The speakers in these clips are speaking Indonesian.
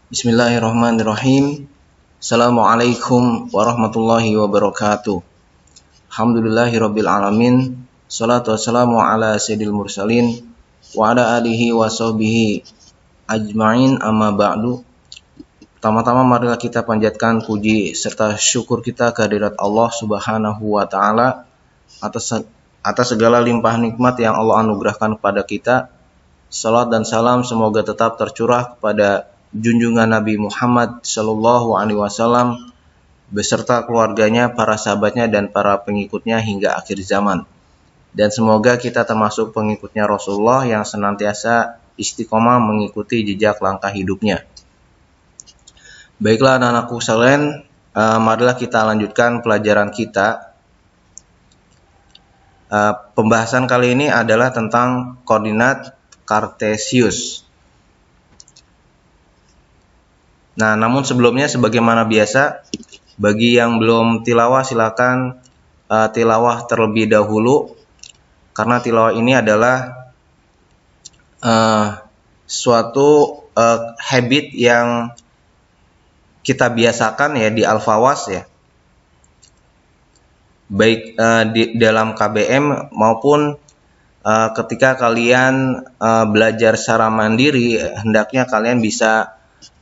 Bismillahirrahmanirrahim. Assalamualaikum warahmatullahi wabarakatuh. Alhamdulillahirabbil alamin. Shalatu wassalamu ala sayyidil mursalin wa ala alihi wa sahbihi ajmain, amma ba'du. Pertama-tama marilah kita panjatkan puji serta syukur kita kehadirat Allah Subhanahu wa taala atas segala limpah nikmat yang Allah anugerahkan kepada kita. Salat dan salam semoga tetap tercurah kepada junjungan Nabi Muhammad Sallallahu Alaihi Wasallam beserta keluarganya, para sahabatnya, dan para pengikutnya hingga akhir zaman. Dan semoga kita termasuk pengikutnya Rasulullah yang senantiasa istiqomah mengikuti jejak langkah hidupnya. Baiklah anak-anakku sekalian, marilah kita lanjutkan pelajaran kita. Pembahasan kali ini adalah tentang koordinat Kartesius. Nah, namun sebelumnya sebagaimana biasa, bagi yang belum tilawah silakan tilawah terlebih dahulu, karena tilawah ini adalah suatu habit yang kita biasakan ya di Al-Fawaz ya, baik di dalam KBM maupun ketika kalian belajar secara mandiri, hendaknya kalian bisa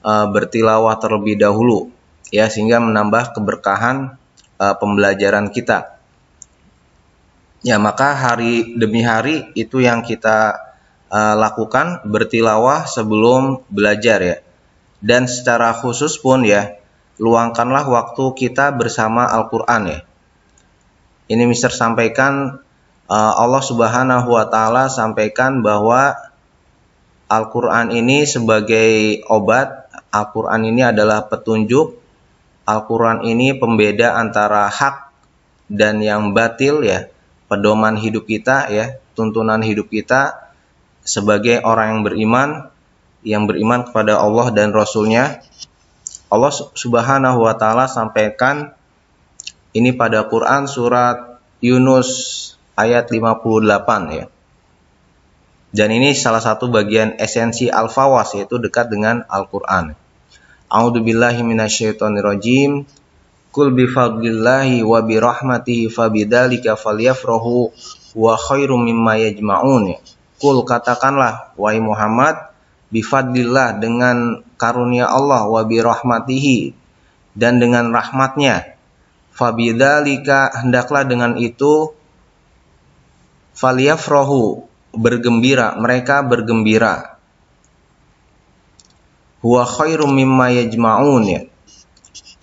bertilawah terlebih dahulu ya, sehingga menambah keberkahan pembelajaran kita. Ya, maka hari demi hari itu yang kita lakukan, bertilawah sebelum belajar ya. Dan secara khusus pun ya, luangkanlah waktu kita bersama Al-Qur'an ya. Ini Mister sampaikan, Allah Subhanahu wa taala sampaikan bahwa Al-Qur'an ini sebagai obat, Al-Qur'an ini adalah petunjuk, Al-Qur'an ini pembeda antara hak dan yang batil ya, pedoman hidup kita ya, tuntunan hidup kita sebagai orang yang beriman kepada Allah dan Rasul-Nya. Allah Subhanahu wa taala sampaikan ini pada Quran surat Yunus ayat 58 ya. Dan ini salah satu bagian esensi Al-Fawaz, yaitu dekat dengan Al-Qur'an. A'udzubillahi minasyaitonirrajim. Qul bifadlillahi wa birahmatihi fabidzalika falyafrahu wa khairum mimma yajma'un. Qul, katakanlah wahai Muhammad, bifadlillah, dengan karunia Allah, wa birahmatihi, dan dengan rahmatnya, fabidzalika, hendaklah dengan itu, falyafrahu, bergembira, mereka bergembira, huwa khairum mimma yajma'un ya,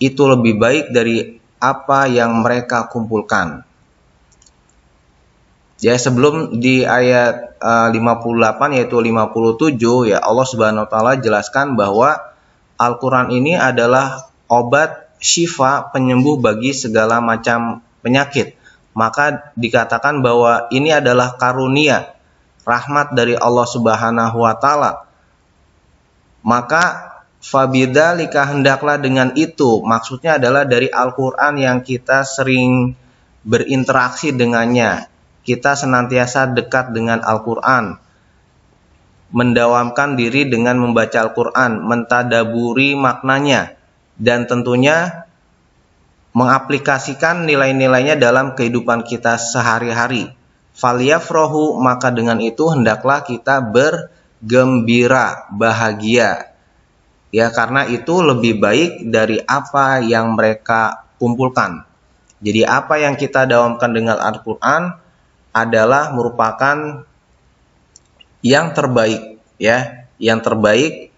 itu lebih baik dari apa yang mereka kumpulkan. Ya, sebelum di ayat 58 yaitu 57 ya, Allah Subhanahu wa taala jelaskan bahwa Al-Qur'an ini adalah obat syifa, penyembuh bagi segala macam penyakit. Maka dikatakan bahwa ini adalah karunia, rahmat dari Allah Subhanahu wa taala. Maka fabidzalika, hendaklah dengan itu, maksudnya adalah dari Al-Qur'an yang kita sering berinteraksi dengannya. Kita senantiasa dekat dengan Al-Qur'an, mendawamkan diri dengan membaca Al-Qur'an, mentadaburi maknanya, dan tentunya mengaplikasikan nilai-nilainya dalam kehidupan kita sehari-hari. Falyafrahu, maka dengan itu hendaklah kita bergembira, bahagia. Ya, karena itu lebih baik dari apa yang mereka kumpulkan. Jadi apa yang kita dawamkan dengan Al-Qur'an adalah merupakan yang terbaik ya, yang terbaik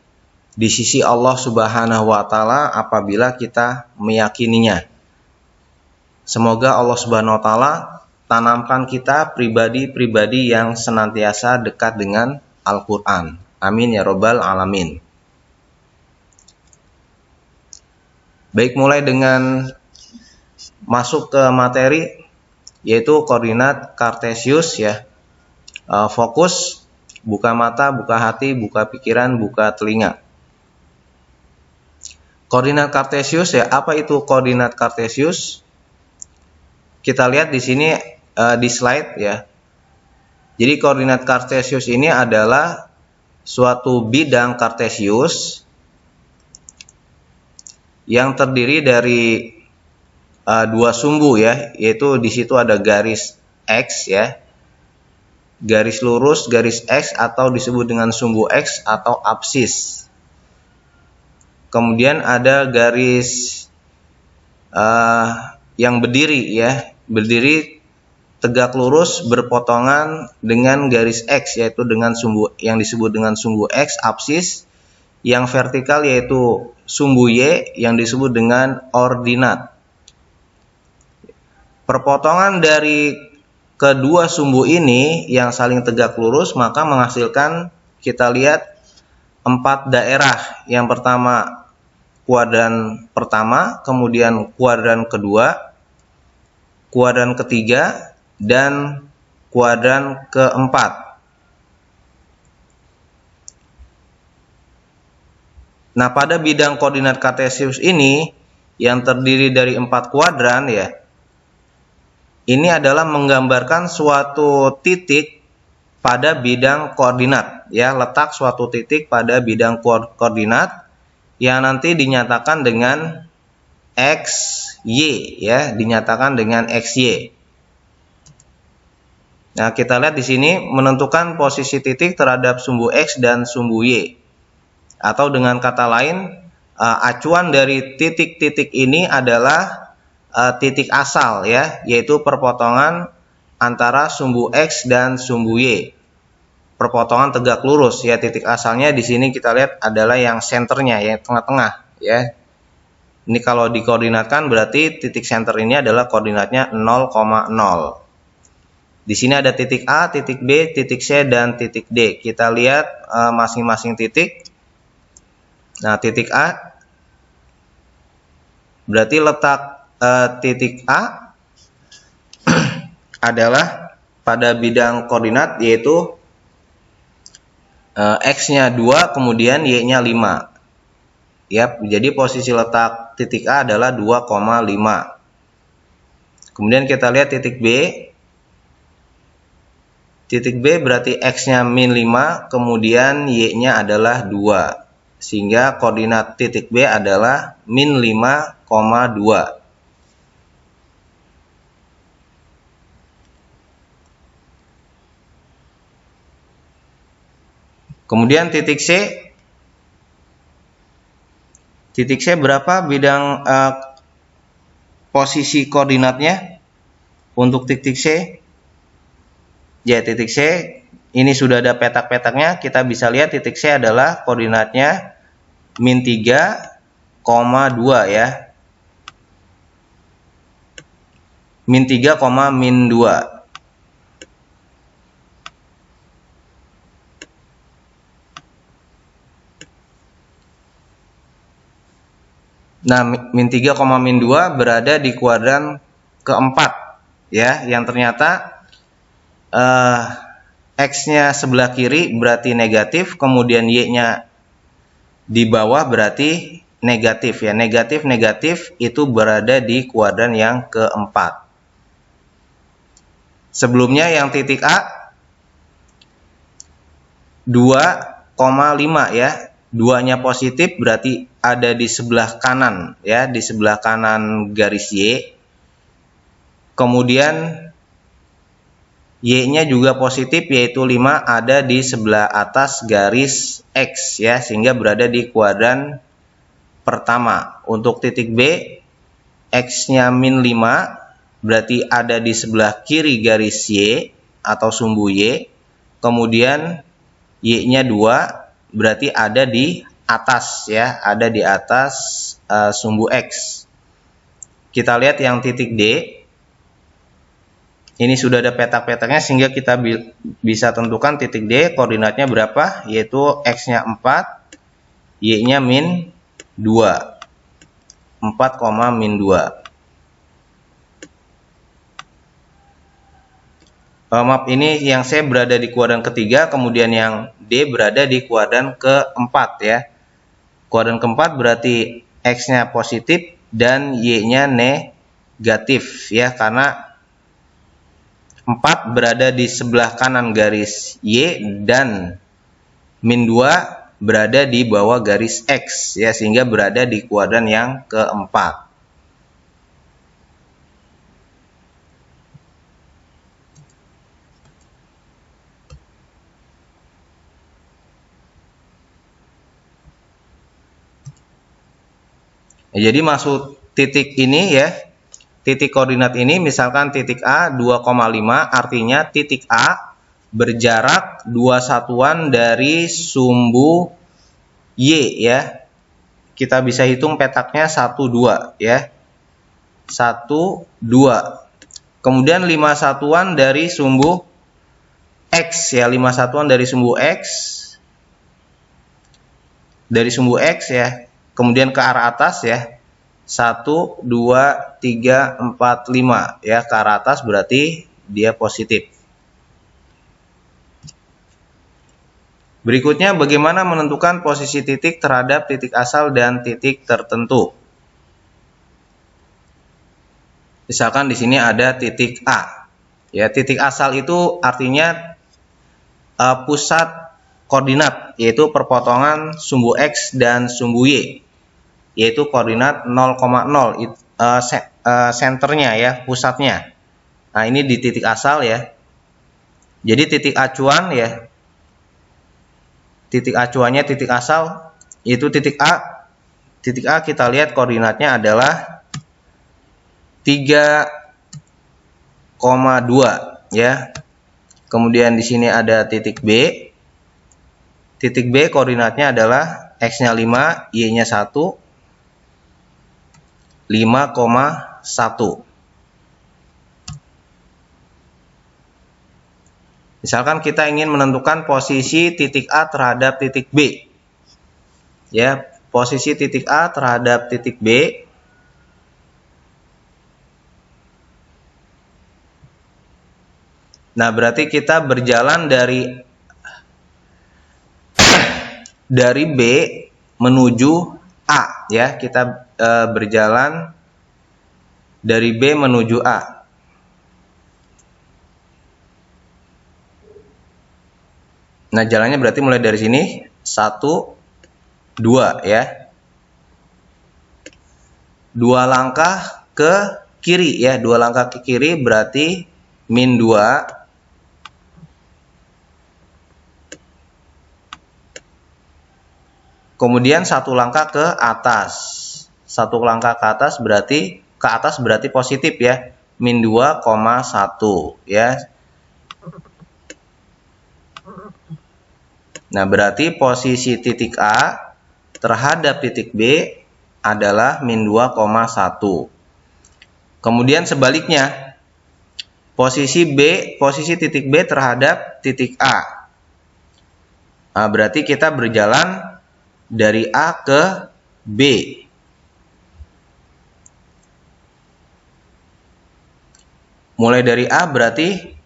di sisi Allah Subhanahu wa taala apabila kita meyakininya. Semoga Allah Subhanahu wa taala tanamkan kita pribadi-pribadi yang senantiasa dekat dengan Al-Qur'an. Amin ya rabbal alamin. Baik, mulai dengan masuk ke materi, yaitu koordinat Kartesius ya. Fokus, buka mata, buka hati, buka pikiran, buka telinga. Koordinat Kartesius ya, apa itu koordinat Kartesius? Kita lihat di sini di slide ya. Jadi koordinat Kartesius ini adalah suatu bidang Kartesius yang terdiri dari dua sumbu ya, yaitu di situ ada garis X ya, garis lurus, garis X atau disebut dengan sumbu X atau apsis. Kemudian ada garis yang berdiri ya, berdiri tegak lurus berpotongan dengan garis X, yaitu dengan sumbu yang disebut dengan sumbu X apsis, yang vertikal yaitu sumbu Y yang disebut dengan ordinat. Perpotongan dari kedua sumbu ini yang saling tegak lurus maka menghasilkan, kita lihat, 4 daerah. Yang pertama kuadran pertama, kemudian kuadran kedua, kuadran ketiga, dan kuadran keempat. Nah, pada bidang koordinat kartesius ini yang terdiri dari 4 kuadran ya, ini adalah menggambarkan suatu titik pada bidang koordinat ya, letak suatu titik pada bidang koordinat yang nanti dinyatakan dengan XY ya, dinyatakan dengan XY. Nah, kita lihat di sini menentukan posisi titik terhadap sumbu X dan sumbu Y. Atau dengan kata lain, acuan dari titik-titik ini adalah titik asal ya, yaitu perpotongan antara sumbu X dan sumbu Y. Perpotongan tegak lurus ya, titik asalnya di sini kita lihat adalah yang senternya, yang tengah-tengah ya. Ini kalau dikoordinatkan berarti titik center ini adalah koordinatnya 0,0. Di sini ada titik A, titik B, titik C, dan titik D. Kita lihat masing-masing titik. Nah, titik A berarti letak titik A adalah pada bidang koordinat yaitu X-nya 2, kemudian Y-nya 5. Ya, jadi posisi letak titik A adalah 2,5. Kemudian kita lihat titik B. Titik B berarti X-nya min 5, kemudian Y-nya adalah 2. Sehingga koordinat titik B adalah min 5,2. Kemudian titik C. Titik C berapa bidang posisi koordinatnya untuk titik C? Ya, titik C ini sudah ada petak-petaknya. Kita bisa lihat titik C adalah koordinatnya min 3,2 ya. Min 3, min 2. Nah, min 3, min 2 berada di kuadran keempat ya, yang ternyata X-nya sebelah kiri berarti negatif, kemudian Y-nya di bawah berarti negatif ya. Negatif itu berada di kuadran yang keempat. Sebelumnya yang titik A 2,5 ya. 2-nya positif berarti ada di sebelah kanan ya, di sebelah kanan garis Y. Kemudian Y-nya juga positif yaitu 5 ada di sebelah atas garis X ya, sehingga berada di kuadran pertama. Untuk titik B, X-nya min 5 berarti ada di sebelah kiri garis Y atau sumbu Y. Kemudian Y-nya 2 berarti ada di atas ya, ada di atas sumbu X. Kita lihat yang titik D. Ini sudah ada petak-petaknya sehingga kita bisa tentukan titik D koordinatnya berapa, yaitu X-nya 4, Y-nya min 2. 4, min 2. Maaf, ini yang C berada di kuadran ketiga, kemudian yang D berada di kuadran keempat ya. Kuadran keempat berarti X-nya positif dan Y-nya negatif ya, karena 4 berada di sebelah kanan garis Y dan min 2 berada di bawah garis X ya, sehingga berada di kuadran yang keempat. Jadi maksud titik ini ya, titik koordinat ini misalkan titik A 2,5, artinya titik A berjarak 2 satuan dari sumbu Y ya. Kita bisa hitung petaknya 1, 2 ya. 1, 2. Kemudian 5 satuan dari sumbu X ya, 5 satuan dari sumbu X. Dari sumbu X ya. Kemudian ke arah atas ya. 1, 2, 3, 4, 5 ya, ke arah atas berarti dia positif. Berikutnya, bagaimana menentukan posisi titik terhadap titik asal dan titik tertentu. Misalkan di sini ada titik A. Ya, titik asal itu artinya pusat koordinat, yaitu perpotongan sumbu X dan sumbu Y, yaitu koordinat 0,0, senternya ya, pusatnya. Nah, ini di titik asal ya. Jadi titik acuan ya, titik acuannya titik asal itu titik A. Titik A kita lihat koordinatnya adalah 3,2 ya. Kemudian di sini ada titik B. Titik B koordinatnya adalah X-nya 5, Y-nya 1, 5,1. Misalkan kita ingin menentukan posisi titik A terhadap titik B. Ya, posisi titik A terhadap titik B. Nah, berarti kita berjalan dari B menuju A ya. Kita berjalan dari B menuju A. Nah, jalannya berarti mulai dari sini 1, 2 ya. 2 langkah ke kiri ya, 2 langkah ke kiri berarti min 2. Kemudian 1 langkah ke atas. 1 langkah ke atas berarti positif ya. Min 2,1 ya. Nah, berarti posisi titik A terhadap titik B adalah min 2,1. Kemudian sebaliknya, posisi titik B terhadap titik A. Nah, berarti kita berjalan dari A ke B. Mulai dari A berarti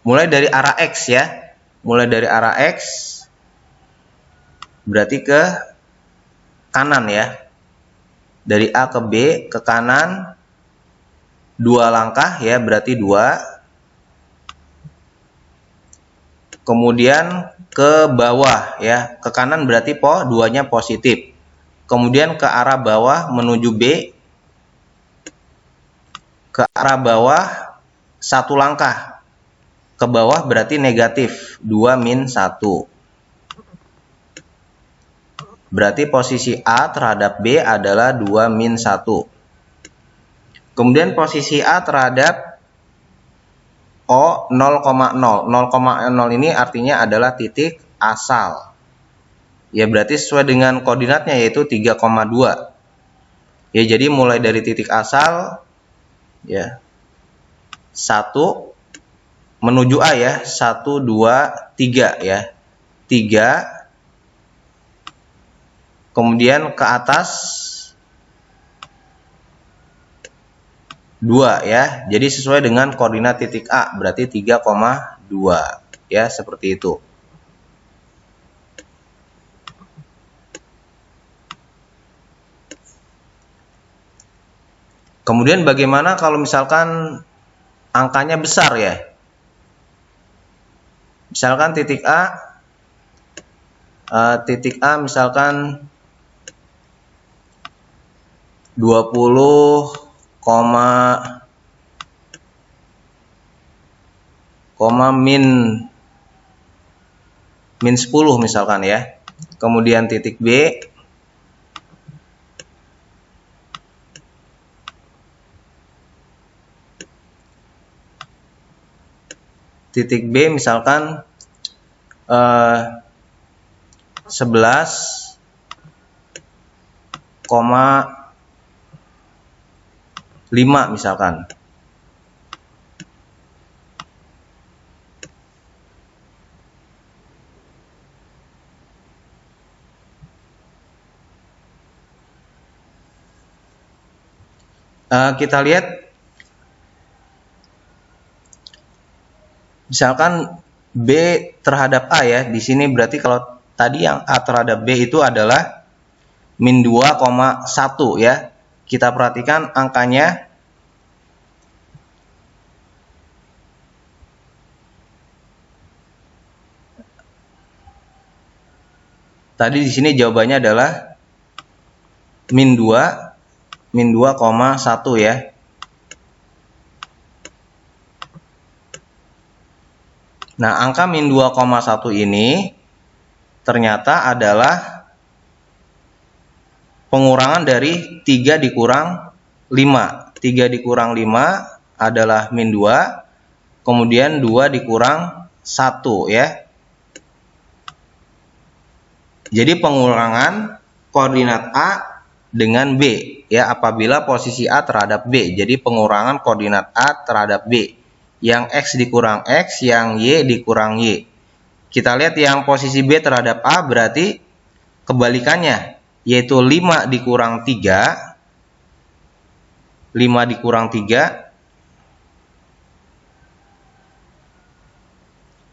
mulai dari arah X ya. Mulai dari arah X berarti ke kanan ya. Dari A ke B ke kanan 2 langkah ya, berarti 2. Kemudian ke bawah ya. Ke kanan berarti 2-nya positif. Kemudian ke arah bawah menuju B. Ke arah bawah 1 langkah. Ke bawah berarti negatif, 2 min 1. Berarti posisi A terhadap B adalah 2 min 1. Kemudian posisi A terhadap O 0,0. 0,0 ini artinya adalah titik asal. Ya, berarti sesuai dengan koordinatnya yaitu 3,2. Ya, jadi mulai dari titik asal ya 1 menuju A ya, 1, 2, 3 ya. 3. Kemudian ke atas 2 ya. Jadi sesuai dengan koordinat titik A berarti 3,2 ya, seperti itu. Kemudian bagaimana kalau misalkan angkanya besar ya? Misalkan titik A titik A misalkan 20, min 10 misalkan ya. Kemudian titik B misalkan 11,5 misalkan. Kita lihat misalkan B terhadap A ya. Di sini berarti kalau tadi yang A terhadap B itu adalah min 2,1 ya. Kita perhatikan angkanya tadi di sini jawabannya adalah min 2,1 ya. Nah, angka min 2,1 ini ternyata adalah pengurangan dari 3 dikurang 5. 3 dikurang 5 adalah min 2, kemudian 2 dikurang 1 ya. Jadi pengurangan koordinat A dengan B ya, apabila posisi A terhadap B. Jadi pengurangan koordinat A terhadap B. Yang X dikurang X, yang Y dikurang Y. Kita lihat yang posisi B terhadap A berarti kebalikannya, yaitu 5 dikurang 3. 5 dikurang 3.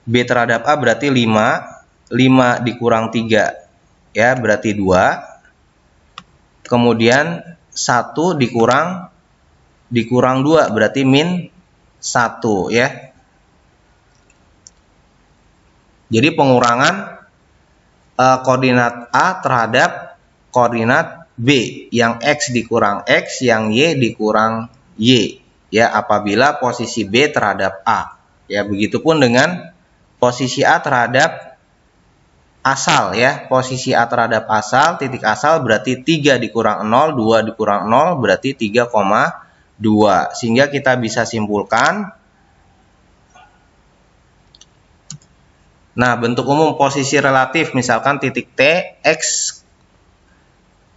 B terhadap A berarti 5. 5 dikurang 3 ya berarti 2. Kemudian 1 dikurang 2 berarti min 1 ya. Jadi pengurangan koordinat A terhadap koordinat B, yang X dikurang X, yang Y dikurang Y ya, apabila posisi B terhadap A ya. Begitupun dengan posisi A terhadap asal ya. Posisi A terhadap asal, titik asal berarti 3 dikurang 0, 2 dikurang 0 berarti 3,2. Sehingga kita bisa simpulkan, nah bentuk umum posisi relatif misalkan titik T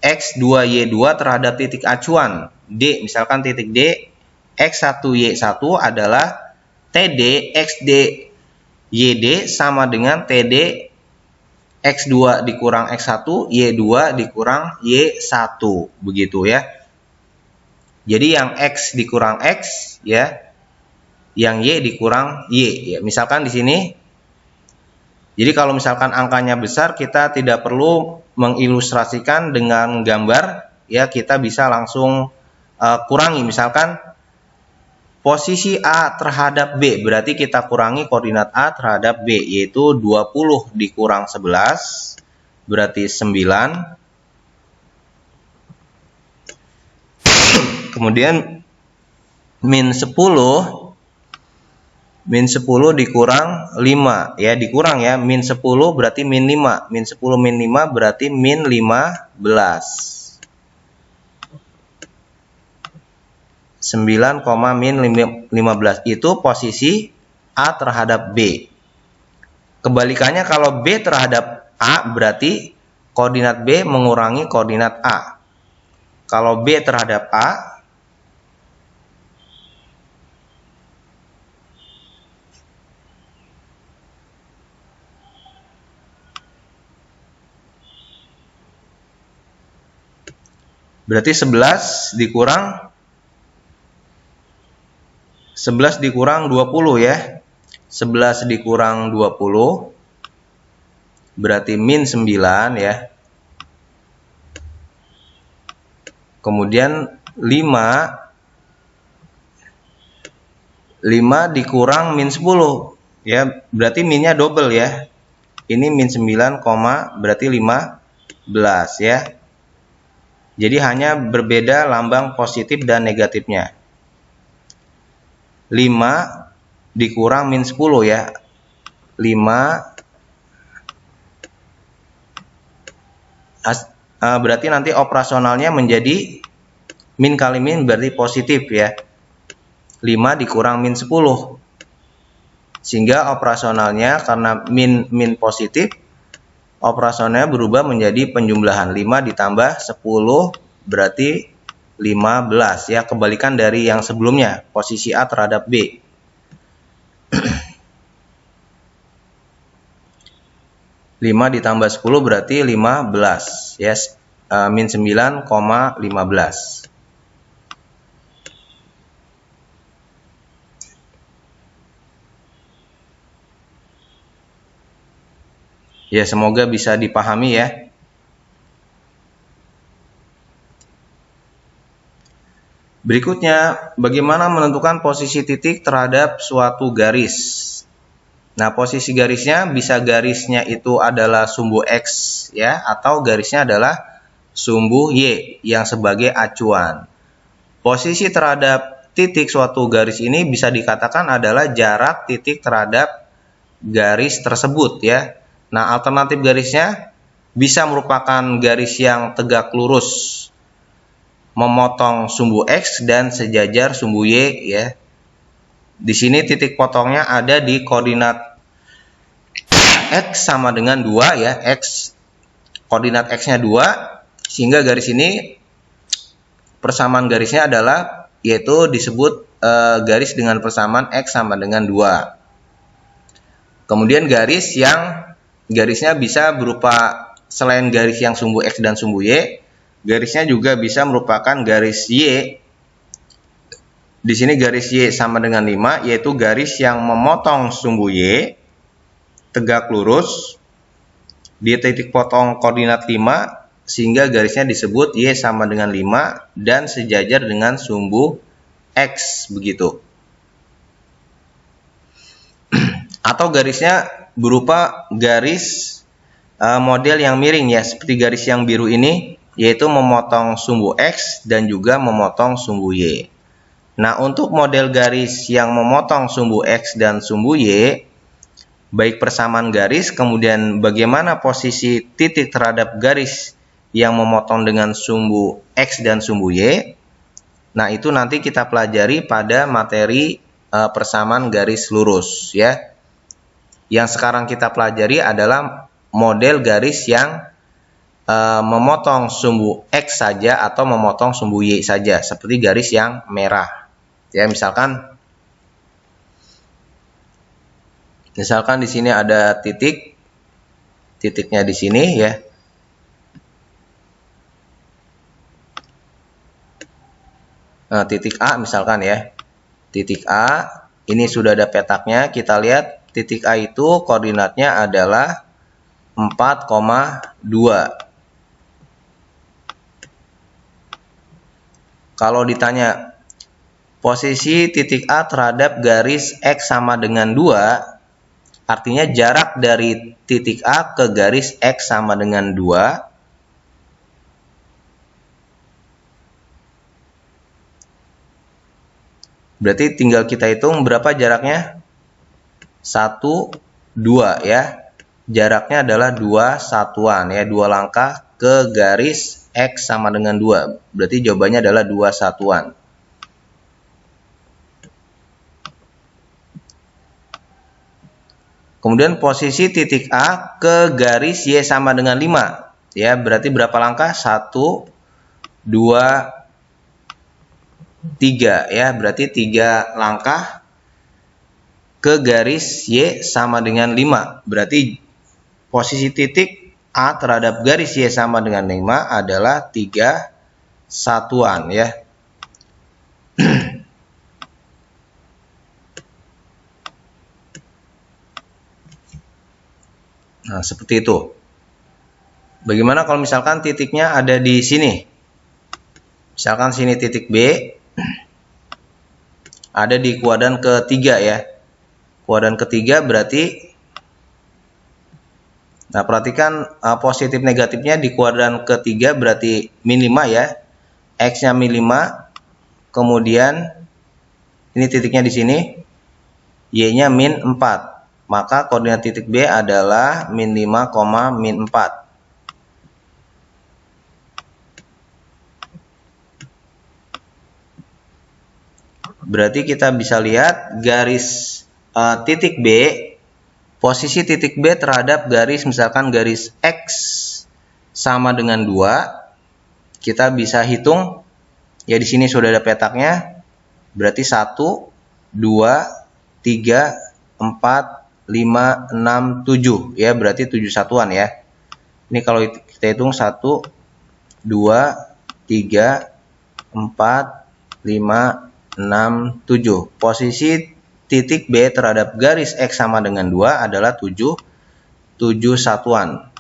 X2Y2 terhadap titik acuan D, misalkan titik D X1Y1 adalah TD XD YD sama dengan TD X2 dikurang X1 Y2 dikurang Y1, begitu ya. Jadi yang X dikurang X ya, yang Y dikurang Y ya. Misalkan di sini, jadi kalau misalkan angkanya besar, kita tidak perlu mengilustrasikan dengan gambar ya, kita bisa langsung kurangi. Misalkan posisi A terhadap B, berarti kita kurangi koordinat A terhadap B, yaitu 20 dikurang 11 berarti 9. Kemudian min 10 dikurang 5 ya, dikurang ya, min 10 berarti min 5. Min 10 min 5 berarti min 15. 9, min 15 itu posisi A terhadap B. Kebalikannya kalau B terhadap A berarti koordinat B mengurangi koordinat A. Kalau B terhadap A berarti 11 dikurang 20 ya. 11 dikurang 20 berarti min 9 ya. Kemudian 5 dikurang min 10 ya, berarti minnya double ya. ini min 9, berarti 15 ya. Jadi hanya berbeda lambang positif dan negatifnya. 5 dikurang min 10 ya. 5 berarti nanti operasionalnya menjadi min kali min berarti positif ya. 5 dikurang min 10. Sehingga operasionalnya karena min positif, operasionalnya berubah menjadi penjumlahan. 5 ditambah 10 berarti 15 ya, kebalikan dari yang sebelumnya, posisi A terhadap B. 5 ditambah 10 berarti 15 ya, min 9,15. Ya, semoga bisa dipahami ya. Berikutnya, bagaimana menentukan posisi titik terhadap suatu garis. Nah, posisi garisnya bisa garisnya itu adalah sumbu X ya, atau garisnya adalah sumbu Y yang sebagai acuan. Posisi terhadap titik suatu garis ini bisa dikatakan adalah jarak titik terhadap garis tersebut ya. Nah, alternatif garisnya bisa merupakan garis yang tegak lurus memotong sumbu X dan sejajar sumbu Y ya. Di sini titik potongnya ada di koordinat X sama dengan 2 ya. X koordinat X-nya 2, sehingga garis ini persamaan garisnya adalah yaitu disebut garis dengan persamaan X sama dengan 2. Kemudian garisnya bisa berupa selain garis yang sumbu X dan sumbu Y, garisnya juga bisa merupakan garis Y. Di sini garis Y sama dengan 5, yaitu garis yang memotong sumbu Y tegak lurus di titik potong koordinat 5, sehingga garisnya disebut Y sama dengan 5 dan sejajar dengan sumbu X begitu. Atau garisnya berupa garis model yang miring ya, seperti garis yang biru ini, yaitu memotong sumbu X dan juga memotong sumbu Y. Nah, untuk model garis yang memotong sumbu X dan sumbu Y, baik persamaan garis, kemudian bagaimana posisi titik terhadap garis yang memotong dengan sumbu X dan sumbu Y. Nah, itu nanti kita pelajari pada materi persamaan garis lurus ya. Yang sekarang kita pelajari adalah model garis yang memotong sumbu X saja atau memotong sumbu Y saja, seperti garis yang merah. Ya, misalkan di sini ada titiknya di sini ya. Nah, titik A misalkan ya. Titik A ini sudah ada petaknya, kita lihat titik A itu koordinatnya adalah 4,2. Kalau ditanya posisi titik A terhadap garis X sama dengan 2, artinya jarak dari titik A ke garis X sama dengan 2. Berarti tinggal kita hitung berapa jaraknya? 1, 2 ya. Jaraknya adalah 2 satuan ya, 2 langkah ke garis X sama dengan 2. Berarti jawabannya adalah 2 satuan. Kemudian posisi titik A ke garis Y sama dengan 5. Ya, berarti berapa langkah? 1, 2, 3 ya. Berarti 3 langkah ke garis Y sama dengan 5. Berarti posisi titik A terhadap garis Y sama dengan 5 adalah 3 satuan ya. Nah, seperti itu. Bagaimana kalau misalkan titiknya ada di sini? Misalkan sini titik B, ada di kuadran ketiga ya. Kuadran ketiga berarti Nah, perhatikan positif negatifnya di kuadran ketiga berarti min 5 ya. X-nya min 5, kemudian ini titiknya di sini, Y-nya min 4. Maka koordinat titik B adalah min 5, min 4. Berarti kita bisa lihat garis titik B, posisi titik B terhadap garis, misalkan garis X sama dengan 2, kita bisa hitung, ya di sini sudah ada petaknya, berarti 1, 2, 3, 4, 5, 6, 7, ya berarti 7 satuan ya. Ini kalau kita hitung 1, 2, 3, 4, 5, 6, 7. Posisi titik B terhadap garis X sama dengan 2 adalah 7 satuan.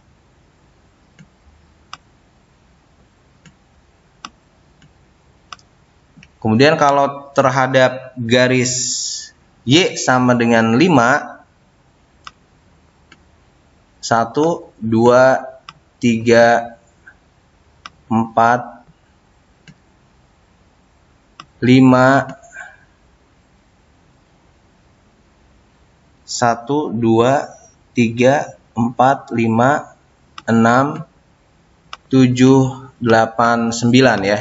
Kemudian kalau terhadap garis Y sama dengan 5, 1, 2, 3, 4, 5, 1, 2, 3, 4, 5, 6, 7, 8, 9 ya.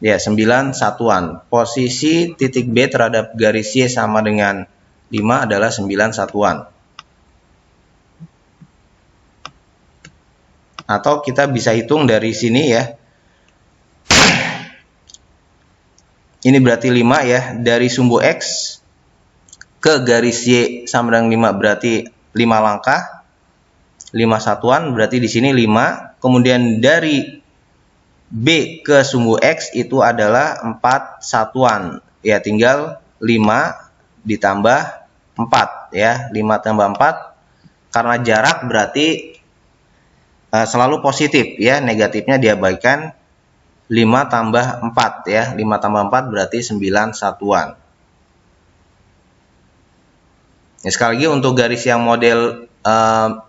Ya, 9 satuan. Posisi titik B terhadap garis Y sama dengan 5 adalah 9 satuan. Atau kita bisa hitung dari sini ya. Ini berarti 5 ya, dari sumbu X ke garis Y sama dengan 5 berarti 5 langkah, 5 satuan, berarti di sini 5. Kemudian dari B ke sumbu X itu adalah 4 satuan. Ya, tinggal 5 ditambah 4 ya, 5 tambah 4. Karena jarak berarti selalu positif ya, negatifnya diabaikan. 5 tambah 4 ya, 5 tambah 4 berarti 9 satuan. Ya, sekali lagi untuk garis yang model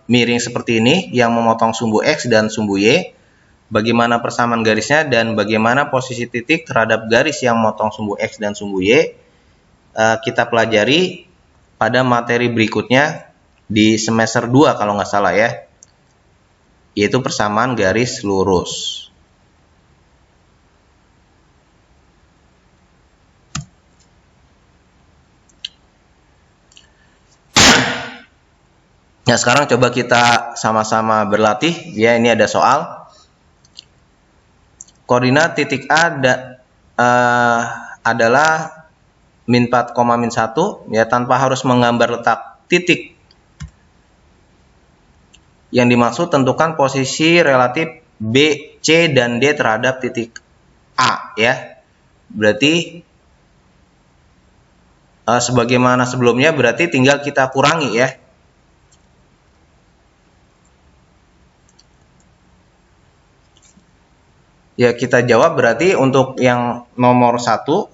miring seperti ini yang memotong sumbu X dan sumbu Y, bagaimana persamaan garisnya dan bagaimana posisi titik terhadap garis yang memotong sumbu X dan sumbu Y, kita pelajari pada materi berikutnya di semester 2 kalau nggak salah ya, yaitu persamaan garis lurus. Nah, sekarang coba kita sama-sama berlatih. Ya, ini ada soal. Koordinat titik A adalah min 4, min 1. Ya, tanpa harus menggambar letak titik. Yang dimaksud tentukan posisi relatif B, C, dan D terhadap titik A. Ya, berarti sebagaimana sebelumnya berarti tinggal kita kurangi ya. Ya, kita jawab berarti untuk yang nomor 1,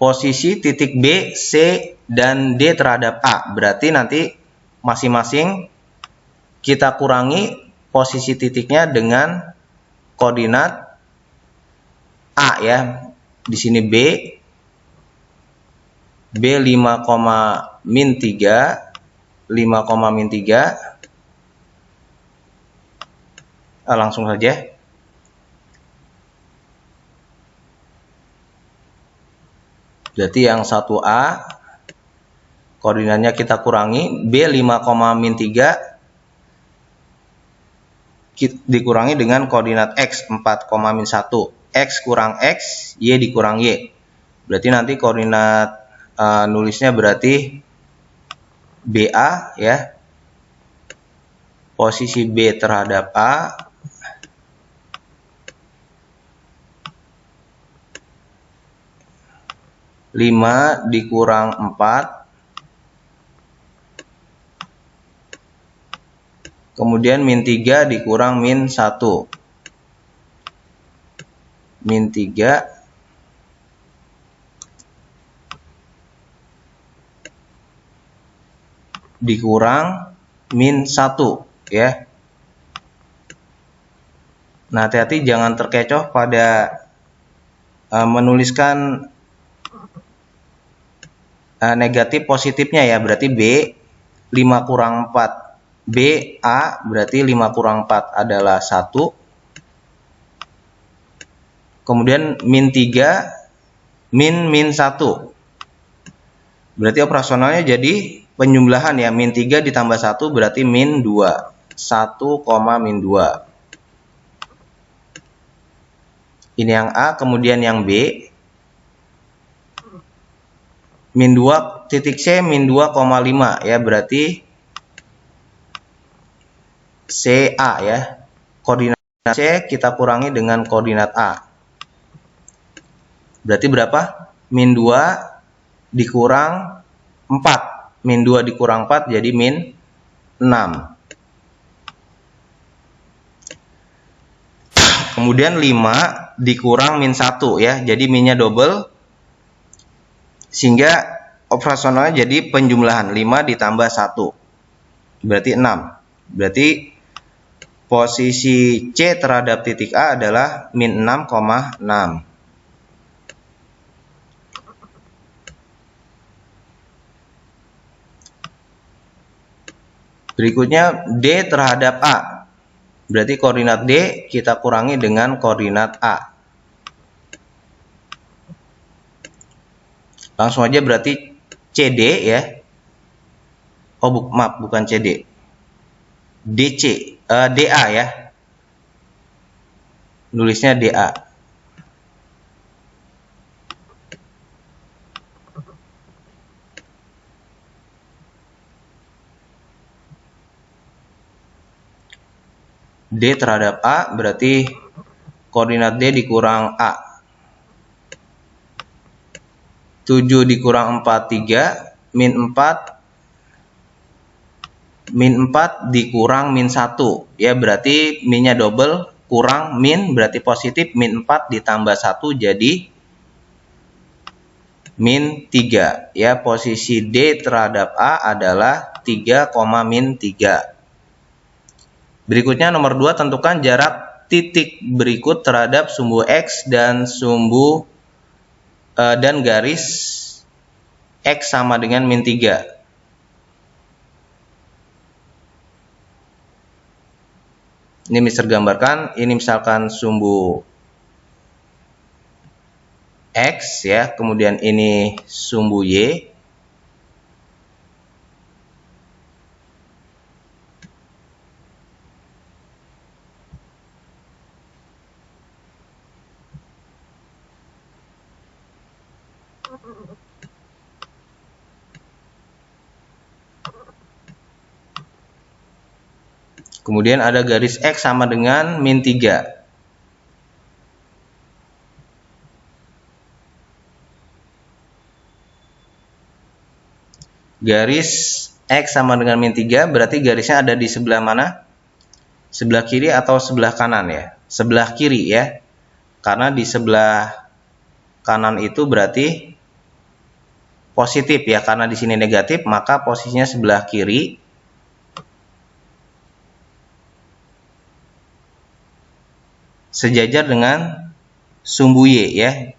posisi titik B, C, dan D terhadap A. Berarti nanti masing-masing kita kurangi posisi titiknya dengan koordinat A ya. Di sini B 5, min 3, 5, min 3. Langsung saja. Berarti yang 1A koordinatnya kita kurangi, B 5, min 3 dikurangi dengan koordinat X 4, min 1. X kurang X, Y dikurang Y. Berarti nanti koordinat nulisnya berarti BA ya. Posisi B terhadap A lima dikurang 4, kemudian min 3 dikurang min 1, min 3 . dikurang min 1 ya. Nah, hati-hati jangan terkecoh pada menuliskan negatif positifnya ya, berarti B 5 kurang 4. B A berarti 5 kurang 4 adalah 1. Kemudian min 3 min 1. Berarti operasionalnya jadi penjumlahan ya, min 3 ditambah 1 berarti min 2. 1, min 2. Ini yang A, kemudian yang B. Min 2 titik C min 2,5 ya, berarti CA ya. Koordinat C kita kurangi dengan koordinat A. Berarti berapa? Min 2 dikurang 4. Min 2 dikurang 4 jadi min 6. Kemudian 5 dikurang min 1 ya. Jadi minnya double. Sehingga operasionalnya jadi penjumlahan 5 ditambah 1. Berarti 6. Berarti posisi C terhadap titik A adalah min 6,6. Berikutnya D terhadap A. Berarti koordinat D kita kurangi dengan koordinat A. Langsung aja berarti CD ya. Oh, maaf, bukan CD. DC, DA ya. Nulisnya DA. D terhadap A berarti koordinat D dikurang A. 7 dikurang 4, 3. Min 4 dikurang min 1. Ya, berarti minnya double, kurang min berarti positif, min 4 ditambah 1 jadi min 3. Ya, posisi D terhadap A adalah 3, min 3. Berikutnya nomor 2, tentukan jarak titik berikut terhadap sumbu X dan sumbu dan garis X sama dengan min 3. Ini Mister gambarkan, ini misalkan sumbu X ya, kemudian ini sumbu Y. Kemudian ada garis X sama dengan min 3. Garis X sama dengan min 3 berarti garisnya ada di sebelah mana? Sebelah kiri atau sebelah kanan ya? Sebelah kiri ya. Karena di sebelah kanan itu berarti positif ya, karena di sini negatif maka posisinya sebelah kiri. Sejajar dengan sumbu Y ya.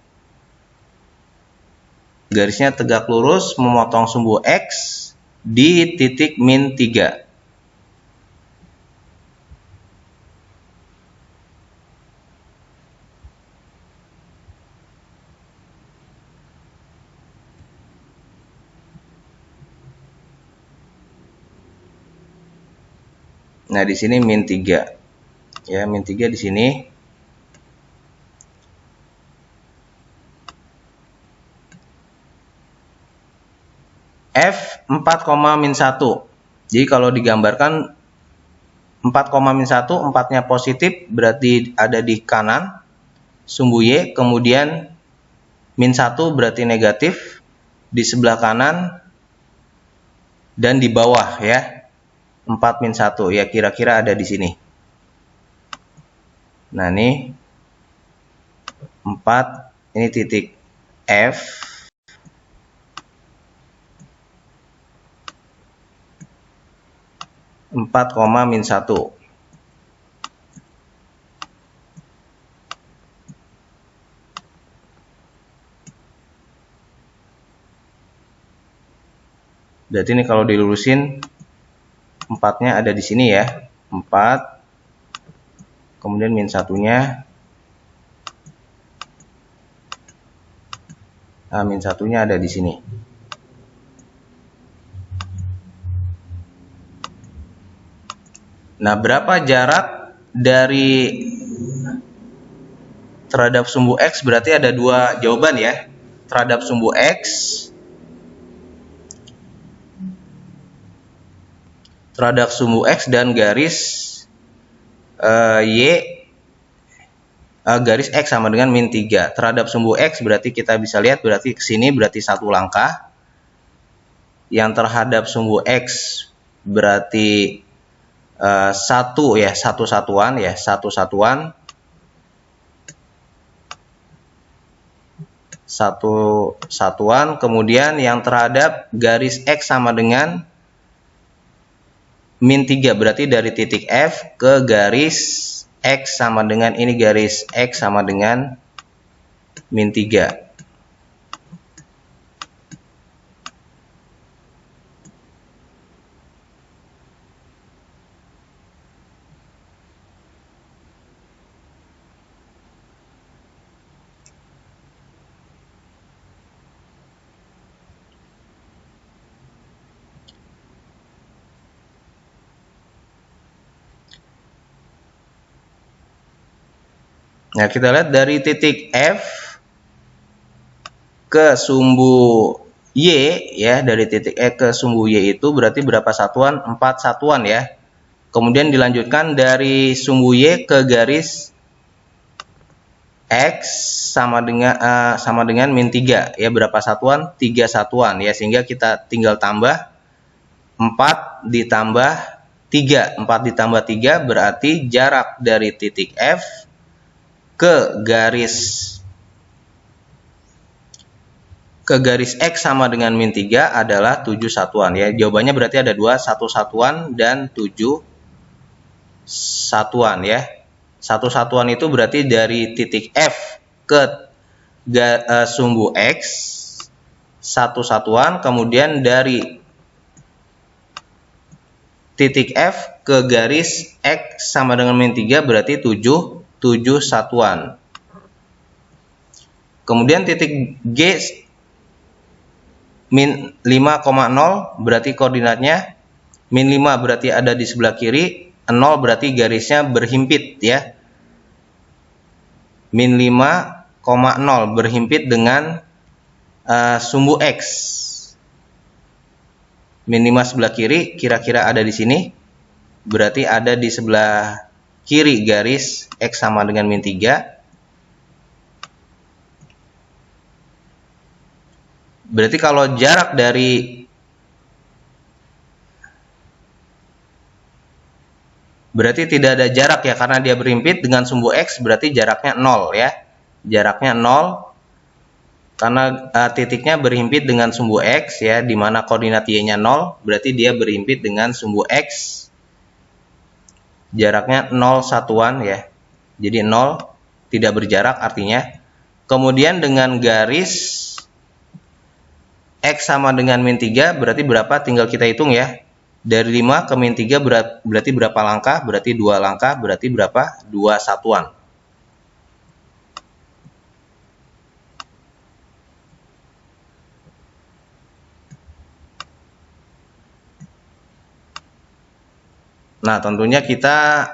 Garisnya tegak lurus memotong sumbu X di titik min 3. Nah, di sini min 3. Ya, min 3 di sini. F 4, min 1. Jadi kalau digambarkan 4, min 1, 4-nya positif berarti ada di kanan sumbu Y, kemudian min 1 berarti negatif di sebelah kanan dan di bawah ya. 4 min 1 ya, kira-kira ada di sini. Nah, ini 4, ini titik F. 4, min 1. Berarti ini kalau dilurusin 4-nya ada di sini ya. 4. Kemudian min 1-nya. Nah, min 1-nya ada di sini. Nah, berapa jarak dari terhadap sumbu X? Berarti ada dua jawaban ya. Terhadap sumbu X, terhadap sumbu X dan garis Y, garis X sama dengan min 3. Terhadap sumbu X berarti kita bisa lihat berarti ke sini berarti satu langkah. Yang terhadap sumbu X berarti satu ya, satu satuan ya, satu satuan. Satu satuan. Kemudian yang terhadap garis X sama dengan min 3 berarti dari titik F ke garis X sama dengan ini, garis X sama dengan min 3. Nah, kita lihat dari titik F ke sumbu Y ya, dari titik E ke sumbu Y itu berarti berapa satuan? 4 satuan ya. Kemudian dilanjutkan dari sumbu Y ke garis X sama dengan min 3 ya, berapa satuan? 3 satuan ya, sehingga kita tinggal tambah 4 ditambah 3. 4 ditambah 3 berarti jarak dari titik F ke garis X sama dengan min 3 adalah 7 satuan ya. Jawabannya berarti ada 2, 1 satuan dan 7 satuan ya. 1 satuan itu berarti dari titik F ke sumbu X 1 satuan, kemudian dari titik F ke garis X sama dengan min 3 berarti 7 satuan. Kemudian titik G min 5,0 berarti koordinatnya min 5 berarti ada di sebelah kiri, 0 berarti garisnya berhimpit ya. Min 5,0 berhimpit dengan sumbu X. Min 5 sebelah kiri kira-kira ada di sini. Berarti ada di sebelah kiri garis X sama dengan min 3. Berarti kalau jarak dari berarti tidak ada jarak ya, karena dia berhimpit dengan sumbu X berarti jaraknya 0 ya. Jaraknya 0 karena titiknya berhimpit dengan sumbu X ya, di mana koordinat Y-nya 0, berarti dia berhimpit dengan sumbu X. Jaraknya 0 satuan ya. Jadi 0 tidak berjarak artinya. Kemudian dengan garis X sama dengan min 3 berarti berapa? Tinggal kita hitung ya. Dari 5 ke min 3 berarti berapa langkah? Berarti 2 langkah, berarti berapa? 2 satuan. Nah, tentunya kita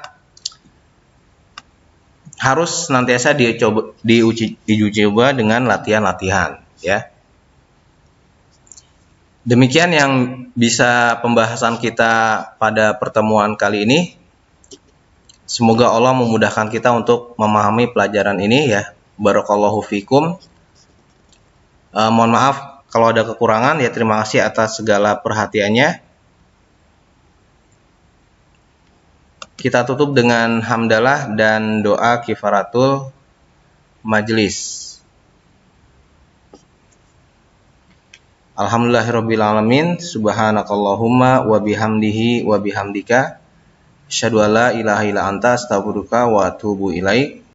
harus senantiasa diuji coba dengan latihan-latihan ya. Demikian yang bisa pembahasan kita pada pertemuan kali ini. Semoga Allah memudahkan kita untuk memahami pelajaran ini ya. Barakallahu fikum. Mohon maaf kalau ada kekurangan ya, terima kasih atas segala perhatiannya. Kita tutup dengan hamdalah dan doa kifaratul majelis. Alhamdulillahirabbil alamin. Subhanakallahumma wa bihamdihi wa bihamdika asyhadu alla ilaha illa anta astaghfiruka wa atubu ilaik.